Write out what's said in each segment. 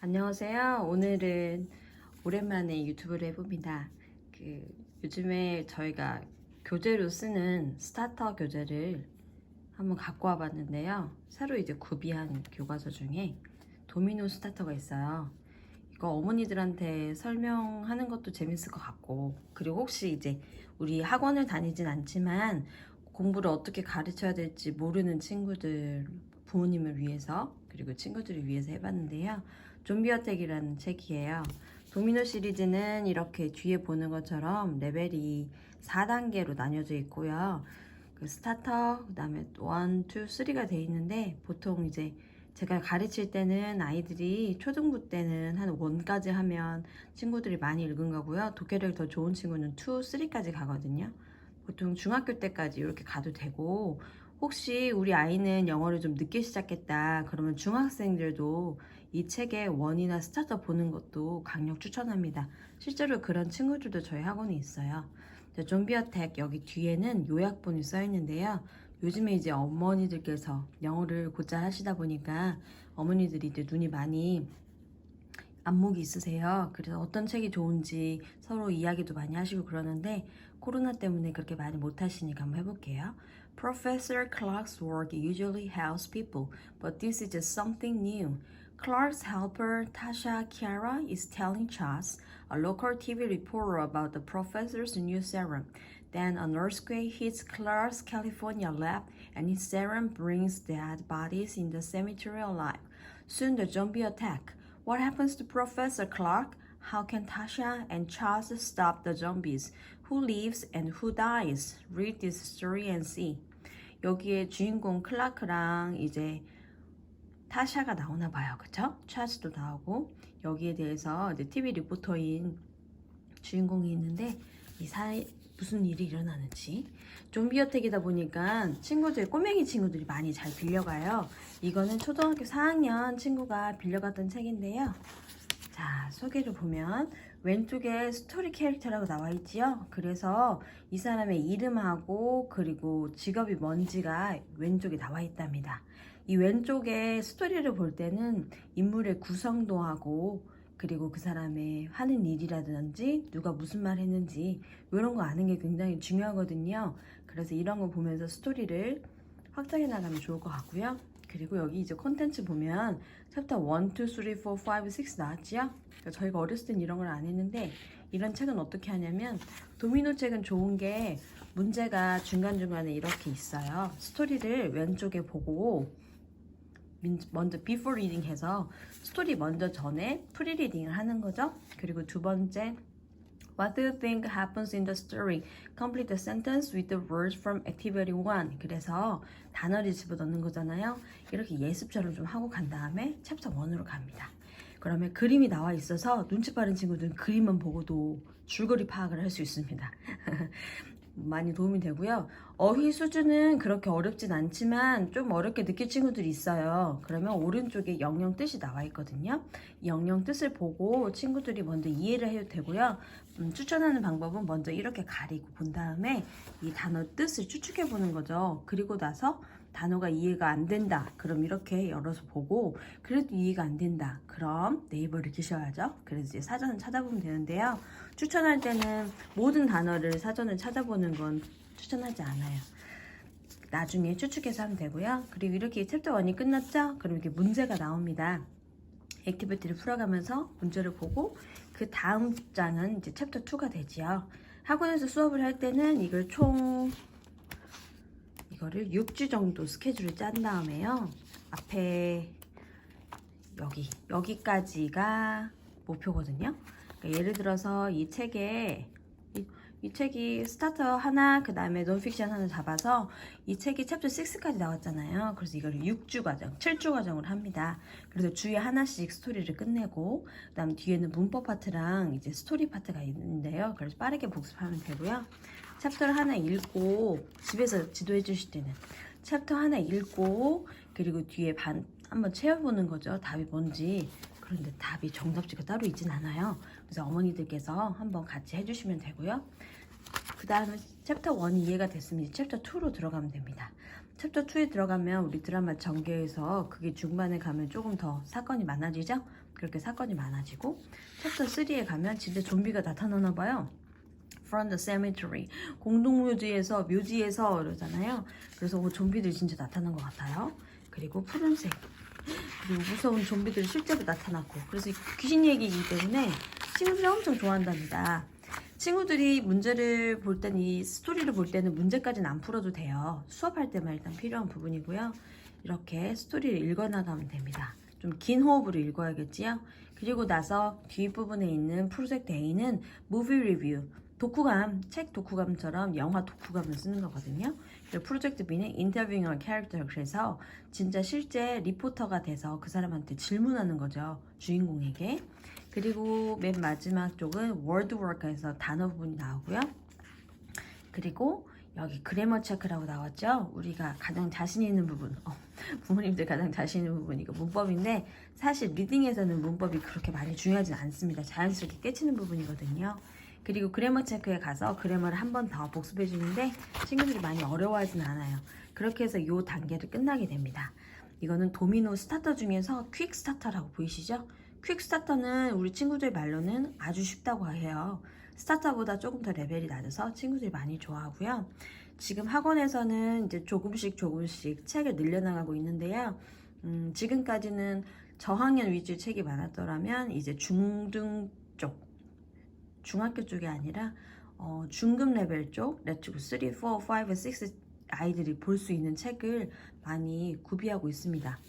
안녕하세요. 오늘은 오랜만에 유튜브를 해봅니다. 요즘에 저희가 교재로 쓰는 스타터 교재를 한번 갖고 와봤는데요. 새로 이제 구비한 교과서 중에 도미노 스타터가 있어요. 이거 어머니들한테 설명하는 것도 재밌을 것 같고, 그리고 혹시 이제 우리 학원을 다니진 않지만 공부를 어떻게 가르쳐야 될지 모르는 친구들, 부모님을 위해서, 그리고 친구들을 위해서 해봤는데요. 좀비 어택이라는 책이에요. 도미노 시리즈는 이렇게 뒤에 보는 것처럼 레벨이 4단계로 나뉘어져 있고요. 그 스타터, 그 다음에 1, 2, 3가 돼 있는데, 보통 이제 제가 가르칠 때는 아이들이 초등부 때는 한 1까지 하면 친구들이 많이 읽은 거고요. 독해력이 더 좋은 친구는 2, 3까지 가거든요. 보통 중학교 때까지 이렇게 가도 되고, 혹시 우리 아이는 영어를 좀 늦게 시작했다 그러면 중학생들도 이 책의 원이나 스타터 보는 것도 강력 추천합니다. 실제로 그런 친구들도 저희 학원에 있어요. 좀비 어택 여기 뒤에는 요약본이 써 있는데요. 요즘에 이제 어머니들께서 영어를 곧잘 하시다 보니까 어머니들이 이제 눈이 많이 안목이 있으세요. 그래서 어떤 책이 좋은지 서로 이야기도 많이 하시고 그러는데 코로나 때문에 그렇게 많이 못 하시니까 한번 해볼게요. Professor Clark's work usually helps people, but this is just something new. Clark's helper Tasha Chiara is telling Chas, a local TV reporter, about the professor's new serum. Then an earthquake hits Clark's California lab, and his serum brings dead bodies in the cemetery alive. Soon the zombie attack. What happens to Professor Clark? How can Tasha and Charles stop the zombies? Who lives and who dies? Read this story and see. 여기에 주인공 클라크랑 이제 타샤가 나오나 봐요. 그쵸? 찰스도 나오고 여기에 대해서 이제 TV 리포터인 주인공이 있는데 이 사이 무슨 일이 일어나는지. 좀비 어택이다 보니까 친구들, 꼬맹이 친구들이 많이 잘 빌려가요. 이거는 초등학교 4학년 친구가 빌려갔던 책인데요. 자, 소개를 보면 왼쪽에 스토리 캐릭터라고 나와 있지요. 그래서 이 사람의 이름하고 그리고 직업이 뭔지가 왼쪽에 나와 있답니다. 이 왼쪽에 스토리를 볼 때는 인물의 구성도 하고 그리고 그 사람의 하는 일이라든지 누가 무슨 말 했는지 이런 거 아는 게 굉장히 중요하거든요. 그래서 이런 거 보면서 스토리를 확장해 나가면 좋을 것 같고요. 그리고 여기 이제 콘텐츠 보면 챕터 1, 2, 3, 4, 5, 6 나왔지요? 그러니까 저희가 어렸을 땐 이런 걸 안 했는데 이런 책은 어떻게 하냐면 도미노 책은 좋은 게 문제가 중간중간에 이렇게 있어요. 스토리를 왼쪽에 보고 먼저 before reading 해서 스토리 먼저 전에 프리 리딩을 하는 거죠. 그리고 두 번째 What do you think happens in the story? Complete the sentence with the words from activity 1. 그래서 단어를 집어넣는 거잖아요. 이렇게 예습처럼 좀 하고 간 다음에 챕터 1으로 갑니다. 그러면 그림이 나와 있어서 눈치 빠른 친구들은 그림만 보고도 줄거리 파악을 할 수 있습니다. 많이 도움이 되고요. 어휘 수준은 그렇게 어렵진 않지만 좀 어렵게 느낄 친구들이 있어요. 그러면 오른쪽에 영영 뜻이 나와 있거든요. 이 영영 뜻을 보고 친구들이 먼저 이해를 해도 되고요. 추천하는 방법은 먼저 이렇게 가리고 본 다음에 이 단어 뜻을 추측해 보는 거죠. 그리고 나서 단어가 이해가 안 된다. 그럼 이렇게 열어서 보고 그래도 이해가 안 된다. 그럼 네이버를 키셔야죠. 그래서 이제 사전을 찾아보면 되는데요. 추천할 때는 모든 단어를 사전을 찾아보는 건 추천하지 않아요. 나중에 추측해서 하면 되고요. 그리고 이렇게 챕터 1이 끝났죠? 그럼 이렇게 문제가 나옵니다. 액티비티를 풀어가면서 문제를 보고 그 다음 장은 이제 챕터 2가 되지요. 학원에서 수업을 할 때는 이거를 6주 정도 스케줄을 짠 다음에요. 앞에 여기까지가 목표거든요. 그러니까 예를 들어서 이 책이 스타터 하나, 그 다음에 논픽션 하나 잡아서 이 책이 챕터 6까지 나왔잖아요. 그래서 이걸 6주 과정, 7주 과정을 합니다. 그래서 주에 하나씩 스토리를 끝내고, 그 다음 뒤에는 문법 파트랑 이제 스토리 파트가 있는데요. 그래서 빠르게 복습하면 되고요. 챕터를 하나 읽고, 집에서 지도해 주실 때는 챕터 하나 읽고, 그리고 뒤에 한번 채워보는 거죠. 답이 뭔지. 그런데 답이 정답지가 따로 있진 않아요. 그래서 어머니들께서 한번 같이 해주시면 되고요. 그 다음에 챕터 1이 이해가 됐으면 챕터 2로 들어가면 됩니다. 챕터 2에 들어가면 우리 드라마 전개에서 그게 중반에 가면 조금 더 사건이 많아지죠? 그렇게 사건이 많아지고 챕터 3에 가면 진짜 좀비가 나타나나 봐요. From the cemetery. 공동묘지에서 묘지에서 이러잖아요. 그래서 좀비들이 진짜 나타난 것 같아요. 그리고 푸른색. 그리고 무서운 좀비들이 실제로 나타났고 그래서 귀신 얘기이기 때문에 친구들이 엄청 좋아한답니다. 친구들이 문제를 볼 때는 이 스토리를 볼 때는 문제까지는 안 풀어도 돼요. 수업할 때만 일단 필요한 부분이고요. 이렇게 스토리를 읽어나가면 됩니다. 좀 긴 호흡으로 읽어야겠지요. 그리고 나서 뒷부분에 있는 푸른색 데이는 무비 리뷰, 독후감, 책 독후감처럼 영화 독후감을 쓰는 거거든요. 그리고 프로젝트 B는 interviewing a character, 그래서 진짜 실제 리포터가 돼서 그 사람한테 질문하는 거죠. 주인공에게. 그리고 맨 마지막 쪽은 워드워크에서 단어 부분이 나오고요. 그리고 여기 그래머 체크라고 나왔죠. 우리가 가장 자신 있는 부분, 부모님들 가장 자신 있는 부분이 이거 문법인데 사실 리딩에서는 문법이 그렇게 많이 중요하진 않습니다. 자연스럽게 깨치는 부분이거든요. 그리고 그래머 체크에 가서 그래머를 한 번 더 복습해 주는데 친구들이 많이 어려워하진 않아요. 그렇게 해서 이 단계를 끝나게 됩니다. 이거는 도미노 스타터 중에서 퀵 스타터라고 보이시죠? 퀵 스타터는 우리 친구들 말로는 아주 쉽다고 해요. 스타터보다 조금 더 레벨이 낮아서 친구들이 많이 좋아하고요. 지금 학원에서는 이제 조금씩 책을 늘려나가고 있는데요. 지금까지는 저학년 위주의 책이 많았더라면 이제 중등 쪽, 중학교 쪽이 아니라 중급 레벨 쪽, 레츠고 3, 4, 5, 6 아이들이 볼 수 있는 책을 많이 구비하고 있습니다.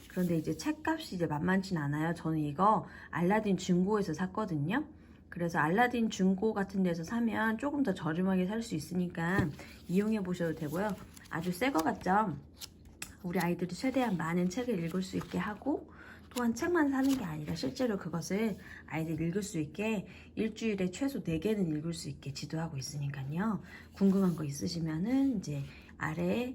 그런데 이제 책값이 이제 만만치 않아요. 저는 이거 알라딘 중고에서 샀거든요. 그래서 알라딘 중고 같은 데서 사면 조금 더 저렴하게 살 수 있으니까 이용해 보셔도 되고요. 아주 새 거 같죠? 우리 아이들이 최대한 많은 책을 읽을 수 있게 하고 또한 책만 사는 게 아니라 실제로 그것을 아이들이 읽을 수 있게 일주일에 최소 4개는 읽을 수 있게 지도하고 있으니까요. 궁금한 거 있으시면은 이제 아래에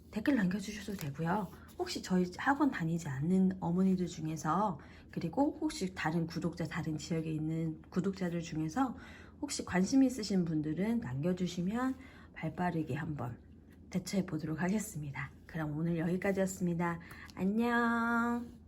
댓글 남겨주셔도 되고요. 혹시 저희 학원 다니지 않는 어머니들 중에서 그리고 혹시 다른 지역에 있는 구독자들 중에서 혹시 관심 있으신 분들은 남겨주시면 발빠르게 한번 대처해 보도록 하겠습니다. 그럼 오늘 여기까지였습니다. 안녕.